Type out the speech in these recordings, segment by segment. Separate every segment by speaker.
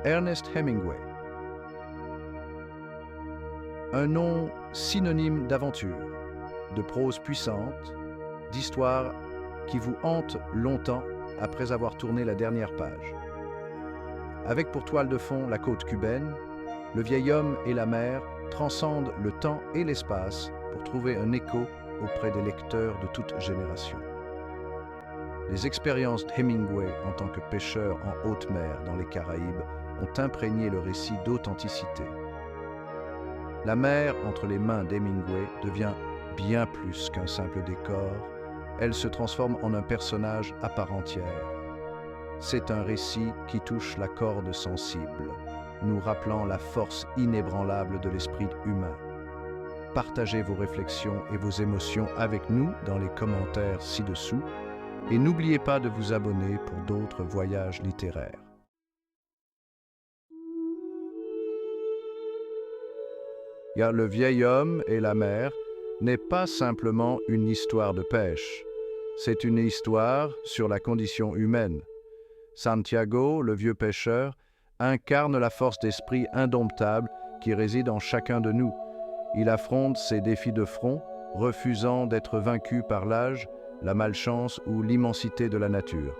Speaker 1: Ernest Hemingway. Un nom synonyme d'aventure, de prose puissante, d'histoire qui vous hante longtemps après avoir tourné la dernière page. Avec pour toile de fond la côte cubaine, le vieil homme et la mer transcendent le temps et l'espace pour trouver un écho auprès des lecteurs de toute génération. Les expériences d'Hemingway en tant que pêcheur en haute mer dans les Caraïbes ont imprégné le récit d'authenticité. La mer entre les mains d'Hemingway devient bien plus qu'un simple décor, elle se transforme en un personnage à part entière. C'est un récit qui touche la corde sensible, nous rappelant la force inébranlable de l'esprit humain. Partagez vos réflexions et vos émotions avec nous dans les commentaires ci-dessous et n'oubliez pas de vous abonner pour d'autres voyages littéraires. Car Le vieil homme et la mer n'est pas simplement une histoire de pêche, c'est une histoire sur la condition humaine. Santiago, le vieux pêcheur, incarne la force d'esprit indomptable qui réside en chacun de nous. Il affronte ses défis de front, refusant d'être vaincu par l'âge, la malchance ou l'immensité de la nature.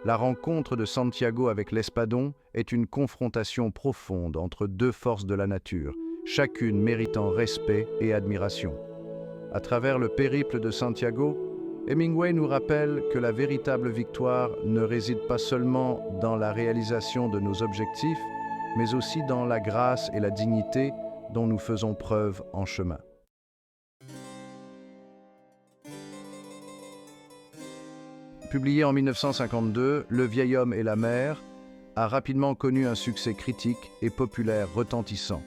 Speaker 1: La rencontre de Santiago avec l'Espadon est une confrontation profonde entre deux forces de la nature, chacune méritant respect et admiration. À travers le périple de Santiago, Hemingway nous rappelle que la véritable victoire ne réside pas seulement dans la réalisation de nos objectifs, mais aussi dans la grâce et la dignité dont nous faisons preuve en chemin. Publié en 1952, Le vieil homme et la mer a rapidement connu un succès critique et populaire retentissant.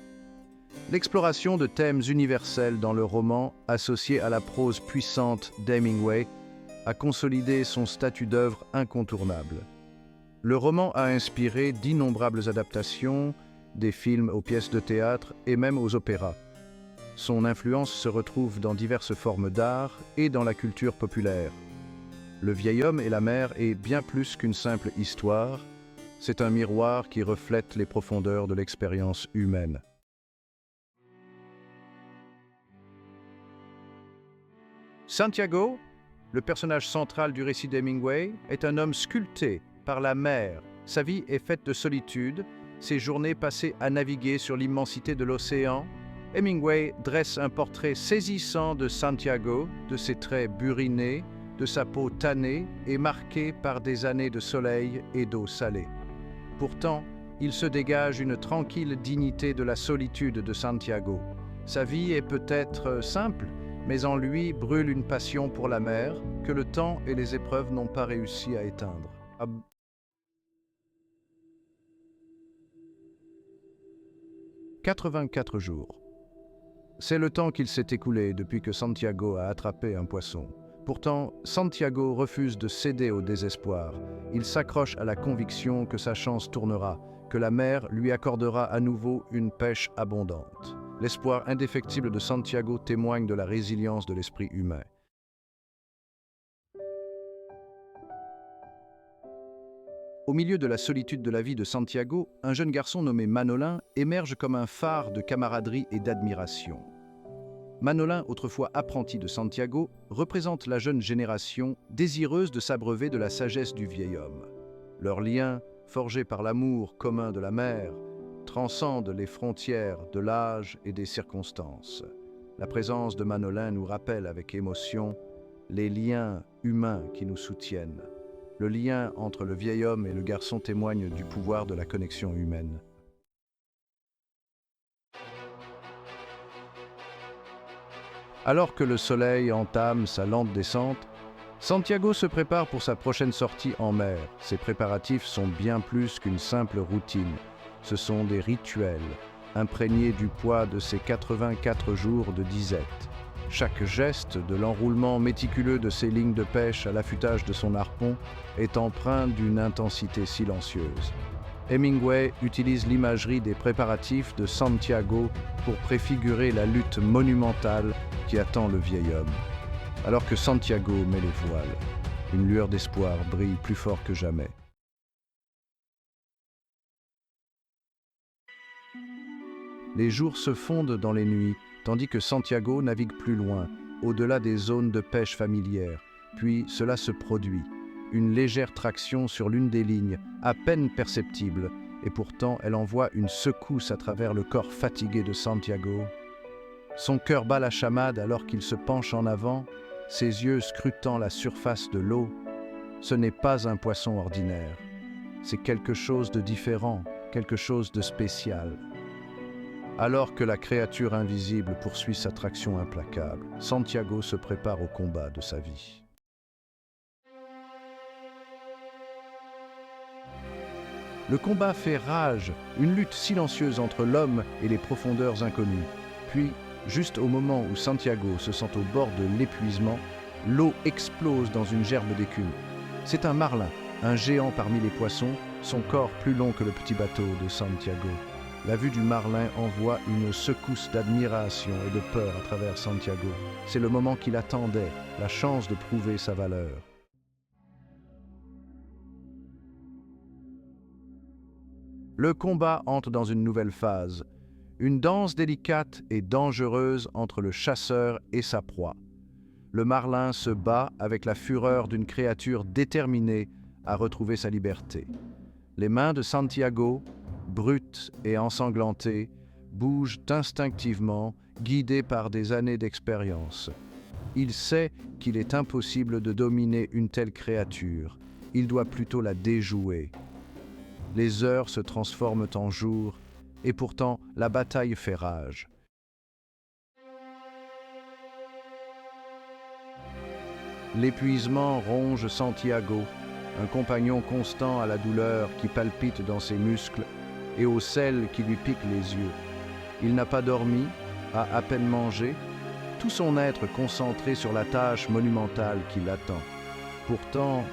Speaker 1: L'exploration de thèmes universels dans le roman, associé à la prose puissante d'Hemingway, a consolidé son statut d'œuvre incontournable. Le roman a inspiré d'innombrables adaptations, des films aux pièces de théâtre et même aux opéras. Son influence se retrouve dans diverses formes d'art et dans la culture populaire. Le vieil homme et la mer est bien plus qu'une simple histoire, c'est un miroir qui reflète les profondeurs de l'expérience humaine. Santiago, le personnage central du récit d'Hemingway, est un homme sculpté par la mer. Sa vie est faite de solitude, ses journées passées à naviguer sur l'immensité de l'océan. Hemingway dresse un portrait saisissant de Santiago, de ses traits burinés, de sa peau tannée et marquée par des années de soleil et d'eau salée. Pourtant, il se dégage une tranquille dignité de la solitude de Santiago. Sa vie est peut-être simple, mais en lui brûle une passion pour la mer que le temps et les épreuves n'ont pas réussi à éteindre. 84 jours. C'est le temps qu'il s'est écoulé depuis que Santiago a attrapé un poisson. Pourtant, Santiago refuse de céder au désespoir. Il s'accroche à la conviction que sa chance tournera, que la mer lui accordera à nouveau une pêche abondante. L'espoir indéfectible de Santiago témoigne de la résilience de l'esprit humain. Au milieu de la solitude de la vie de Santiago, un jeune garçon nommé Manolin émerge comme un phare de camaraderie et d'admiration. Manolin, autrefois apprenti de Santiago, représente la jeune génération désireuse de s'abreuver de la sagesse du vieil homme. Leur lien, forgé par l'amour commun de la mer, transcende les frontières de l'âge et des circonstances. La présence de Manolin nous rappelle avec émotion les liens humains qui nous soutiennent. Le lien entre le vieil homme et le garçon témoigne du pouvoir de la connexion humaine. Alors que le soleil entame sa lente descente, Santiago se prépare pour sa prochaine sortie en mer. Ses préparatifs sont bien plus qu'une simple routine. Ce sont des rituels, imprégnés du poids de ses 84 jours de disette. Chaque geste, de l'enroulement méticuleux de ses lignes de pêche à l'affûtage de son harpon, est empreint d'une intensité silencieuse. Hemingway utilise l'imagerie des préparatifs de Santiago pour préfigurer la lutte monumentale qui attend le vieil homme. Alors que Santiago met les voiles, une lueur d'espoir brille plus fort que jamais. Les jours se fondent dans les nuits, tandis que Santiago navigue plus loin, au-delà des zones de pêche familières. Puis cela se produit. Une légère traction sur l'une des lignes, à peine perceptible, et pourtant elle envoie une secousse à travers le corps fatigué de Santiago. Son cœur bat la chamade alors qu'il se penche en avant, ses yeux scrutant la surface de l'eau. Ce n'est pas un poisson ordinaire. C'est quelque chose de différent, quelque chose de spécial. Alors que la créature invisible poursuit sa traction implacable, Santiago se prépare au combat de sa vie. Le combat fait rage, une lutte silencieuse entre l'homme et les profondeurs inconnues. Puis, juste au moment où Santiago se sent au bord de l'épuisement, l'eau explose dans une gerbe d'écume. C'est un marlin, un géant parmi les poissons, son corps plus long que le petit bateau de Santiago. La vue du marlin envoie une secousse d'admiration et de peur à travers Santiago. C'est le moment qu'il attendait, la chance de prouver sa valeur. Le combat entre dans une nouvelle phase, une danse délicate et dangereuse entre le chasseur et sa proie. Le marlin se bat avec la fureur d'une créature déterminée à retrouver sa liberté. Les mains de Santiago, brutes et ensanglantées, bougent instinctivement, guidées par des années d'expérience. Il sait qu'il est impossible de dominer une telle créature. Il doit plutôt la déjouer. Les heures se transforment en jours, et pourtant la bataille fait rage. L'épuisement ronge Santiago, un compagnon constant à la douleur qui palpite dans ses muscles et au sel qui lui pique les yeux. Il n'a pas dormi, a à peine mangé, tout son être concentré sur la tâche monumentale qui l'attend. Pourtant,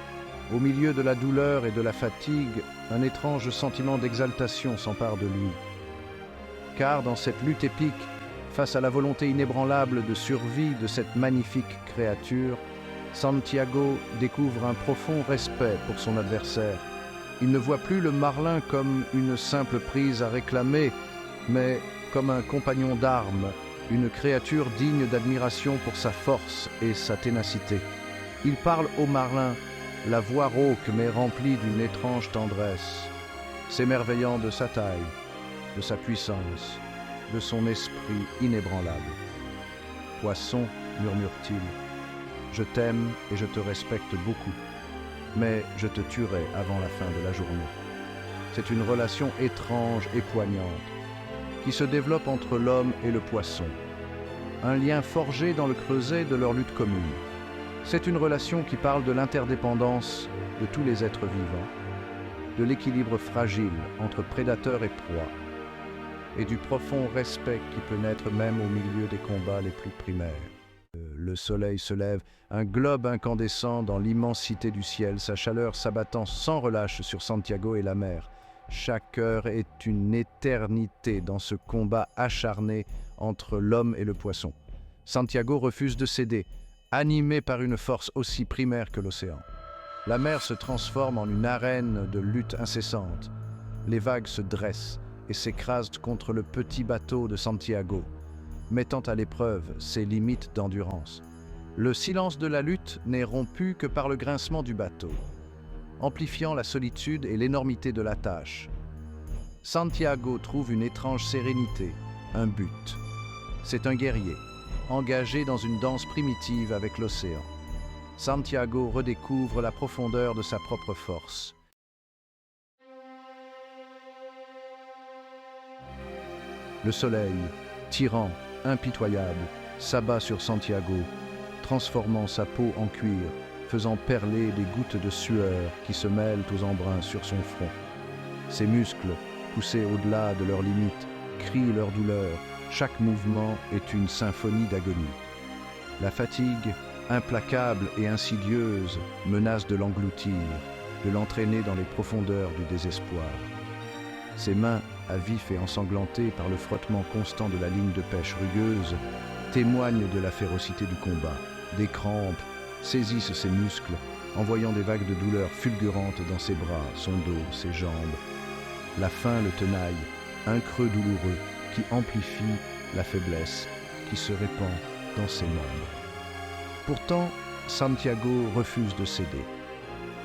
Speaker 1: au milieu de la douleur et de la fatigue, un étrange sentiment d'exaltation s'empare de lui. Car dans cette lutte épique, face à la volonté inébranlable de survie de cette magnifique créature, Santiago découvre un profond respect pour son adversaire. Il ne voit plus le marlin comme une simple prise à réclamer, mais comme un compagnon d'armes, une créature digne d'admiration pour sa force et sa ténacité. Il parle au marlin, la voix rauque mais remplie d'une étrange tendresse, s'émerveillant de sa taille, de sa puissance, de son esprit inébranlable. « Poisson, murmure-t-il, je t'aime et je te respecte beaucoup, mais je te tuerai avant la fin de la journée. » C'est une relation étrange et poignante qui se développe entre l'homme et le poisson, un lien forgé dans le creuset de leur lutte commune. C'est une relation qui parle de l'interdépendance de tous les êtres vivants, de l'équilibre fragile entre prédateur et proie, et du profond respect qui peut naître même au milieu des combats les plus primaires. Le soleil se lève, un globe incandescent dans l'immensité du ciel, sa chaleur s'abattant sans relâche sur Santiago et la mer. Chaque heure est une éternité dans ce combat acharné entre l'homme et le poisson. Santiago refuse de céder, animé par une force aussi primaire que l'océan. La mer se transforme en une arène de lutte incessante. Les vagues se dressent et s'écrasent contre le petit bateau de Santiago, mettant à l'épreuve ses limites d'endurance. Le silence de la lutte n'est rompu que par le grincement du bateau, amplifiant la solitude et l'énormité de la tâche. Santiago trouve une étrange sérénité, un but. C'est un guerrier, engagé dans une danse primitive avec l'océan. Santiago redécouvre la profondeur de sa propre force. Le soleil, tyran, impitoyable, s'abat sur Santiago, transformant sa peau en cuir, faisant perler des gouttes de sueur qui se mêlent aux embruns sur son front. Ses muscles, poussés au-delà de leurs limites, crient leur douleur. Chaque mouvement est une symphonie d'agonie. La fatigue, implacable et insidieuse, menace de l'engloutir, de l'entraîner dans les profondeurs du désespoir. Ses mains, à vif et ensanglantées par le frottement constant de la ligne de pêche rugueuse, témoignent de la férocité du combat. Des crampes saisissent ses muscles, envoyant des vagues de douleur fulgurantes dans ses bras, son dos, ses jambes. La faim le tenaille, un creux douloureux qui amplifie la faiblesse qui se répand dans ses membres. Pourtant, Santiago refuse de céder.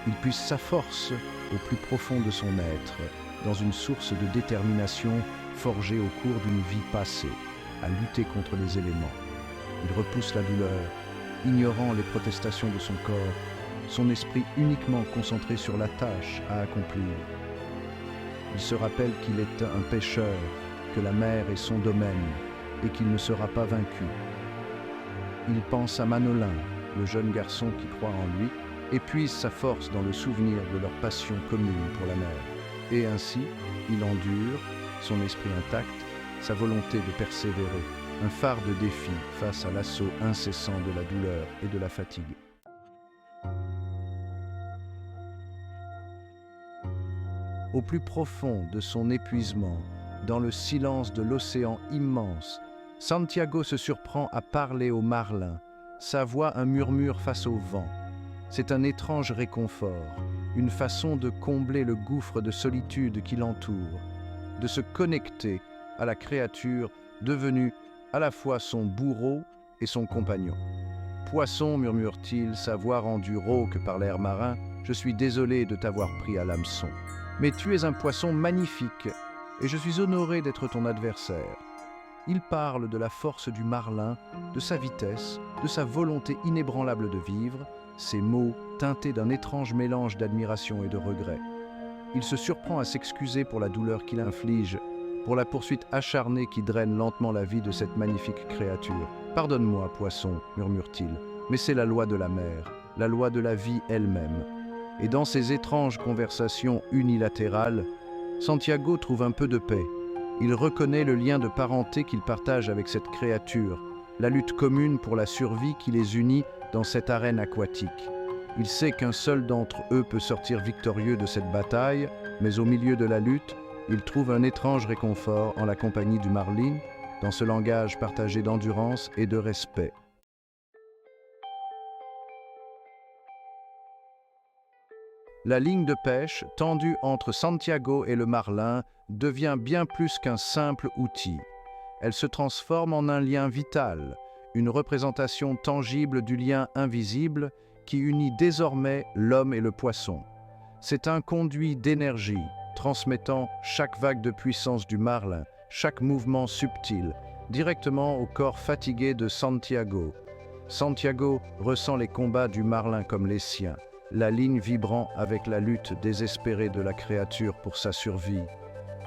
Speaker 1: Il puise sa force au plus profond de son être, dans une source de détermination forgée au cours d'une vie passée, à lutter contre les éléments. Il repousse la douleur, ignorant les protestations de son corps, son esprit uniquement concentré sur la tâche à accomplir. Il se rappelle qu'il est un pécheur, que la mer est son domaine et qu'il ne sera pas vaincu. Il pense à Manolin, le jeune garçon qui croit en lui, et puise sa force dans le souvenir de leur passion commune pour la mer. Et ainsi, il endure, son esprit intact, sa volonté de persévérer, un phare de défi face à l'assaut incessant de la douleur et de la fatigue. Au plus profond de son épuisement, dans le silence de l'océan immense, Santiago se surprend à parler au marlin, sa voix un murmure face au vent. C'est un étrange réconfort, une façon de combler le gouffre de solitude qui l'entoure, de se connecter à la créature devenue à la fois son bourreau et son compagnon. « Poisson, murmure-t-il, sa voix rendue rauque par l'air marin, je suis désolé de t'avoir pris à l'hameçon. Mais tu es un poisson magnifique, et je suis honoré d'être ton adversaire. » Il parle de la force du marlin, de sa vitesse, de sa volonté inébranlable de vivre, ces mots teintés d'un étrange mélange d'admiration et de regret. Il se surprend à s'excuser pour la douleur qu'il inflige, pour la poursuite acharnée qui draine lentement la vie de cette magnifique créature. « Pardonne-moi, poisson, murmure-t-il, mais c'est la loi de la mer, la loi de la vie elle-même. » Et dans ces étranges conversations unilatérales, Santiago trouve un peu de paix. Il reconnaît le lien de parenté qu'il partage avec cette créature, la lutte commune pour la survie qui les unit dans cette arène aquatique. Il sait qu'un seul d'entre eux peut sortir victorieux de cette bataille, mais au milieu de la lutte, il trouve un étrange réconfort en la compagnie du marlin, dans ce langage partagé d'endurance et de respect. La ligne de pêche, tendue entre Santiago et le marlin, devient bien plus qu'un simple outil. Elle se transforme en un lien vital, une représentation tangible du lien invisible qui unit désormais l'homme et le poisson. C'est un conduit d'énergie, transmettant chaque vague de puissance du marlin, chaque mouvement subtil, directement au corps fatigué de Santiago. Santiago ressent les combats du marlin comme les siens, la ligne vibrant avec la lutte désespérée de la créature pour sa survie.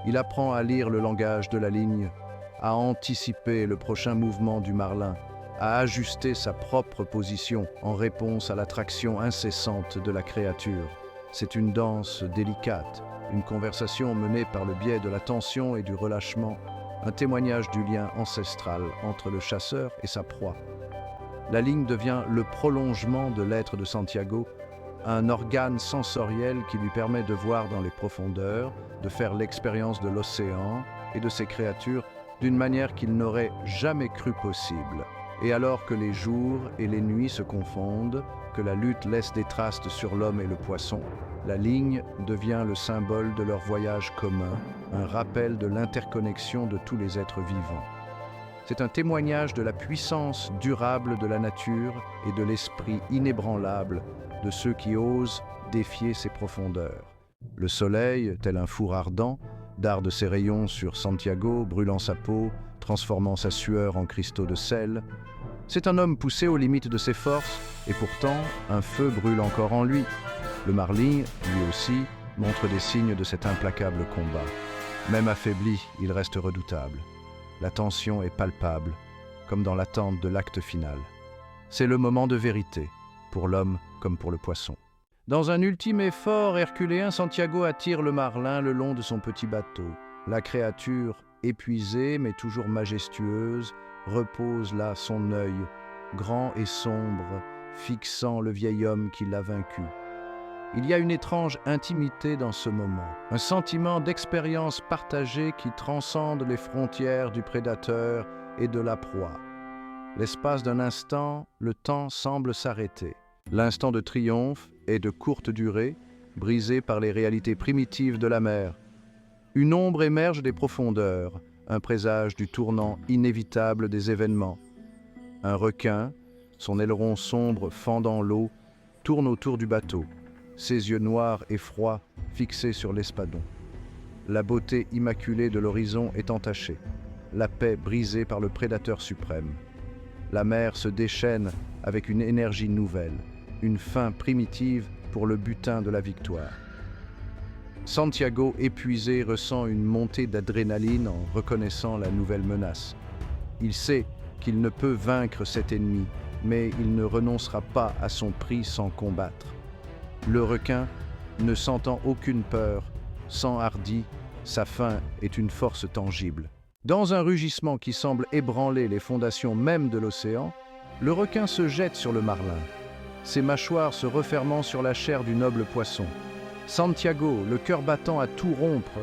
Speaker 1: Il apprend à lire le langage de la ligne, à anticiper le prochain mouvement du marlin, à ajuster sa propre position en réponse à l'attraction incessante de la créature. C'est une danse délicate, une conversation menée par le biais de la tension et du relâchement, un témoignage du lien ancestral entre le chasseur et sa proie. La ligne devient le prolongement de l'être de Santiago, un organe sensoriel qui lui permet de voir dans les profondeurs, de faire l'expérience de l'océan et de ses créatures d'une manière qu'il n'aurait jamais cru possible. Et alors que les jours et les nuits se confondent, que la lutte laisse des traces sur l'homme et le poisson, la ligne devient le symbole de leur voyage commun, un rappel de l'interconnexion de tous les êtres vivants. C'est un témoignage de la puissance durable de la nature et de l'esprit inébranlable de ceux qui osent défier ses profondeurs. Le soleil, tel un four ardent, darde ses rayons sur Santiago, brûlant sa peau, transformant sa sueur en cristaux de sel. C'est un homme poussé aux limites de ses forces, et pourtant, un feu brûle encore en lui. Le marlin, lui aussi, montre des signes de cet implacable combat. Même affaibli, il reste redoutable. La tension est palpable, comme dans l'attente de l'acte final. C'est le moment de vérité, pour l'homme comme pour le poisson. Dans un ultime effort herculéen, Santiago attire le marlin le long de son petit bateau. La créature, épuisée mais toujours majestueuse, repose là son œil, grand et sombre, fixant le vieil homme qui l'a vaincu. Il y a une étrange intimité dans ce moment, un sentiment d'expérience partagée qui transcende les frontières du prédateur et de la proie. L'espace d'un instant, le temps semble s'arrêter. L'instant de triomphe est de courte durée, brisé par les réalités primitives de la mer. Une ombre émerge des profondeurs, un présage du tournant inévitable des événements. Un requin, son aileron sombre fendant l'eau, tourne autour du bateau, ses yeux noirs et froids fixés sur l'espadon. La beauté immaculée de l'horizon est entachée, la paix brisée par le prédateur suprême. La mer se déchaîne avec une énergie nouvelle, une faim primitive pour le butin de la victoire. Santiago, épuisé, ressent une montée d'adrénaline en reconnaissant la nouvelle menace. Il sait qu'il ne peut vaincre cet ennemi, mais il ne renoncera pas à son prix sans combattre. Le requin, ne sentant aucune peur, s'enhardit, sa faim est une force tangible. Dans un rugissement qui semble ébranler les fondations même de l'océan, le requin se jette sur le marlin, ses mâchoires se refermant sur la chair du noble poisson. Santiago, le cœur battant à tout rompre,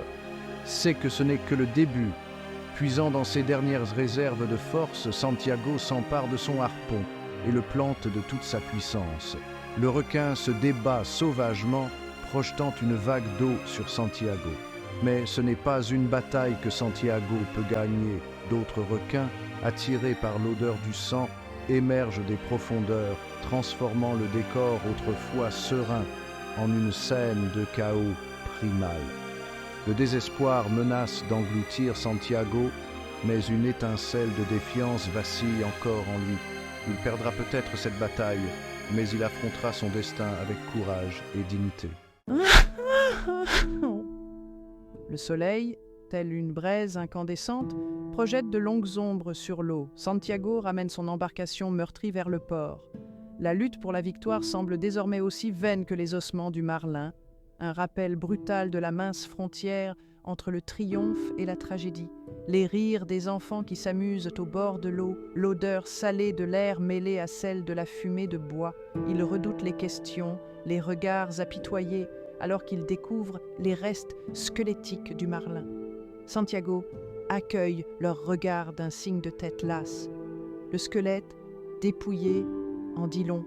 Speaker 1: sait que ce n'est que le début. Puisant dans ses dernières réserves de force, Santiago s'empare de son harpon et le plante de toute sa puissance. Le requin se débat sauvagement, projetant une vague d'eau sur Santiago. Mais ce n'est pas une bataille que Santiago peut gagner. D'autres requins, attirés par l'odeur du sang, émergent des profondeurs, transformant le décor autrefois serein en une scène de chaos primal. Le désespoir menace d'engloutir Santiago, mais une étincelle de défiance vacille encore en lui. Il perdra peut-être cette bataille, mais il affrontera son destin avec courage et dignité.
Speaker 2: Le soleil, telle une braise incandescente, projette de longues ombres sur l'eau. Santiago ramène son embarcation meurtrie vers le port. La lutte pour la victoire semble désormais aussi vaine que les ossements du marlin, un rappel brutal de la mince frontière entre le triomphe et la tragédie. Les rires des enfants qui s'amusent au bord de l'eau, l'odeur salée de l'air mêlée à celle de la fumée de bois. Ils redoutent les questions, les regards apitoyés, alors qu'ils découvrent les restes squelettiques du marlin. Santiago accueille leur regard d'un signe de tête lasse. Le squelette, dépouillé, en dit long,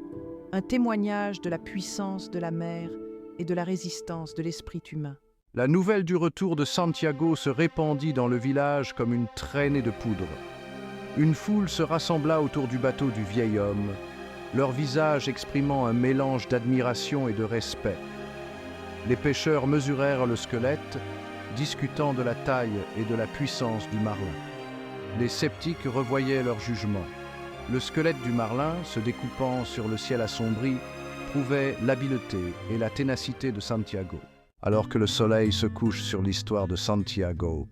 Speaker 2: un témoignage de la puissance de la mer et de la résistance de l'esprit humain.
Speaker 1: La nouvelle du retour de Santiago se répandit dans le village comme une traînée de poudre. Une foule se rassembla autour du bateau du vieil homme, leurs visages exprimant un mélange d'admiration et de respect. Les pêcheurs mesurèrent le squelette, discutant de la taille et de la puissance du marlin. Les sceptiques revoyaient leur jugement. Le squelette du marlin, se découpant sur le ciel assombri, prouvait l'habileté et la ténacité de Santiago. Alors que le soleil se couche sur l'histoire de Santiago,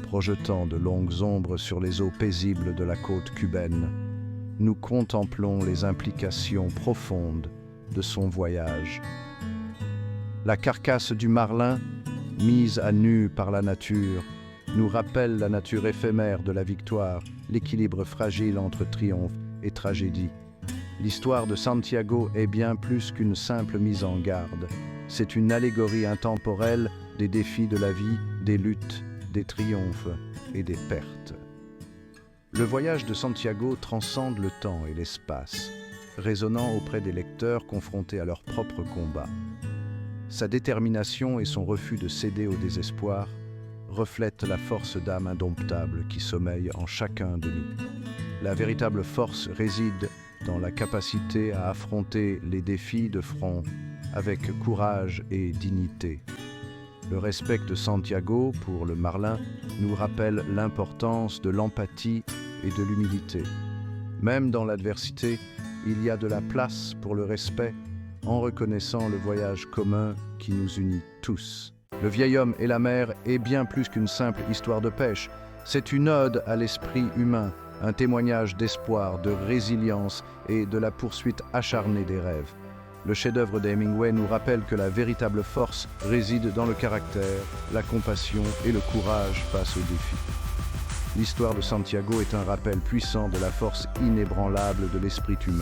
Speaker 1: projetant de longues ombres sur les eaux paisibles de la côte cubaine, nous contemplons les implications profondes de son voyage. La carcasse du marlin, mise à nu par la nature, nous rappelle la nature éphémère de la victoire, l'équilibre fragile entre triomphe et tragédie. L'histoire de Santiago est bien plus qu'une simple mise en garde. C'est une allégorie intemporelle des défis de la vie, des luttes, des triomphes et des pertes. Le voyage de Santiago transcende le temps et l'espace, résonnant auprès des lecteurs confrontés à leur propre combat. Sa détermination et son refus de céder au désespoir reflètent la force d'âme indomptable qui sommeille en chacun de nous. La véritable force réside dans la capacité à affronter les défis de front avec courage et dignité. Le respect de Santiago pour le marlin nous rappelle l'importance de l'empathie et de l'humilité. Même dans l'adversité, il y a de la place pour le respect en reconnaissant le voyage commun qui nous unit tous. Le vieil homme et la mer est bien plus qu'une simple histoire de pêche. C'est une ode à l'esprit humain, un témoignage d'espoir, de résilience et de la poursuite acharnée des rêves. Le chef-d'œuvre d'Hemingway nous rappelle que la véritable force réside dans le caractère, la compassion et le courage face aux défis. L'histoire de Santiago est un rappel puissant de la force inébranlable de l'esprit humain.